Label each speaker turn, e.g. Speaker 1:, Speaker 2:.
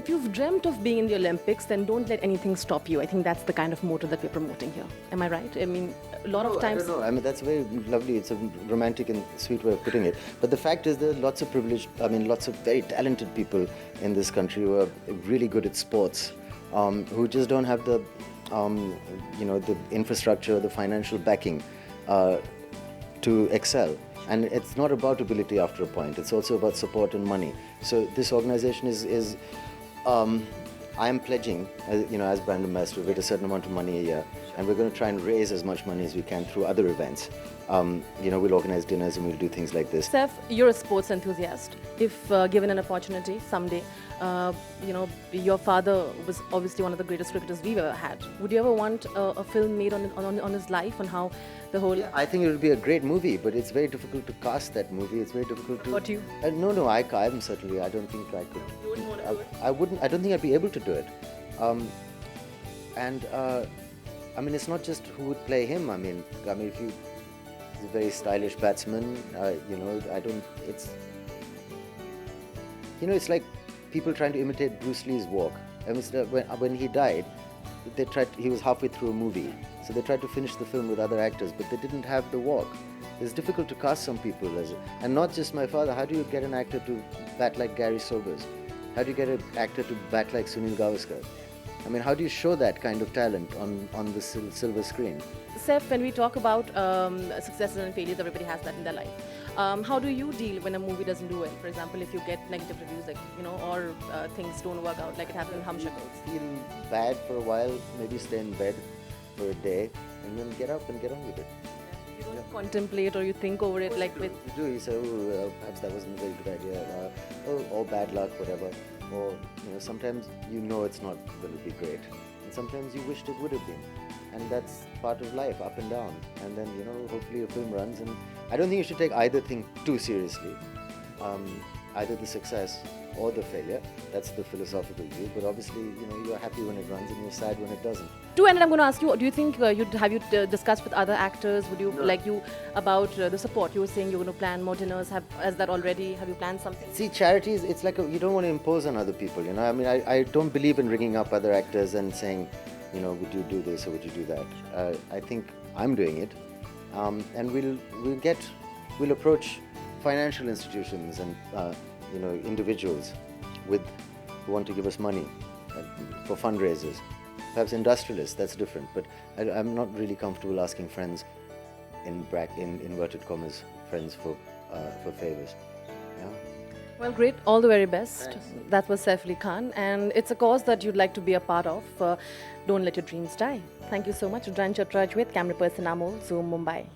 Speaker 1: if you've dreamt of being in the Olympics, then don't let anything stop you. I think that's the kind of motto that we're promoting here. Am I right? I mean, a lot of times...
Speaker 2: I don't know. I mean, that's very lovely. It's a romantic and sweet way of putting it. But the fact is there are lots of privileged, lots of very talented people in this country who are really good at sports, who just don't have the, the infrastructure, the financial backing to excel. And it's not about ability after a point. It's also about support and money. So this organization is I am pledging, as brand ambassador, with a certain amount of money a year, and we're going to try and raise as much money as we can through other events. We'll organize dinners and we'll do things like this.
Speaker 1: Saif, you're a sports enthusiast. If given an opportunity someday, your father was obviously one of the greatest cricketers we've ever had. Would you ever want a film made on his life, on how the whole...
Speaker 2: Yeah, I think it would be a great movie, but it's very difficult to cast that movie. It's very difficult to...
Speaker 1: What you?
Speaker 2: No, I certainly, I don't think I could.
Speaker 1: You wouldn't want to do it?
Speaker 2: I don't think I'd be able to do it. It's not just who would play him. If he's a very stylish batsman, it's like people trying to imitate Bruce Lee's walk. When he died, he was halfway through a movie, so they tried to finish the film with other actors, but they didn't have the walk. It's difficult to cast some people, and not just my father. How do you get an actor to bat like Gary Sobers? How do you get an actor to bat like Sunil Gavaskar? How do you show that kind of talent on the silver screen?
Speaker 1: Saif, when we talk about successes and failures, everybody has that in their life. How do you deal when a movie doesn't do well? For example, if you get negative reviews, or things don't work out, like it happened in Hum Shakals.
Speaker 2: Feel bad for a while, maybe stay in bed for a day, and then get up and get on with it.
Speaker 1: You don't contemplate or you think over it like with...
Speaker 2: You do. You say, perhaps that wasn't a very good idea, or bad luck, whatever. Or sometimes it's not going to be great, and sometimes you wished it would have been, and that's part of life, up and down. And then hopefully a film runs, and I don't think you should take either thing too seriously, either the success or the failure. That's the philosophical view. But obviously, you're happy when it runs and you're sad when it doesn't.
Speaker 1: To end, I'm going to ask you: do you think have you discussed with other actors? Would you about the support? You were saying you're going to plan more dinners. Has that already? Have you planned something?
Speaker 2: See, charities, it's like you don't want to impose on other people. I don't believe in ringing up other actors and saying, would you do this or would you do that? I think I'm doing it, and we'll approach financial institutions and individuals who want to give us money for fundraisers. Perhaps industrialists, that's different, but I'm not really comfortable asking friends, in inverted commas, friends for favors. Yeah.
Speaker 1: Well, great. All the very best.
Speaker 2: Thanks.
Speaker 1: That was Saif Ali Khan, and it's a cause that you'd like to be a part of. Don't let your dreams die. Thank you so much. Udran Chatraj with camera person Amol, zoOm Mumbai.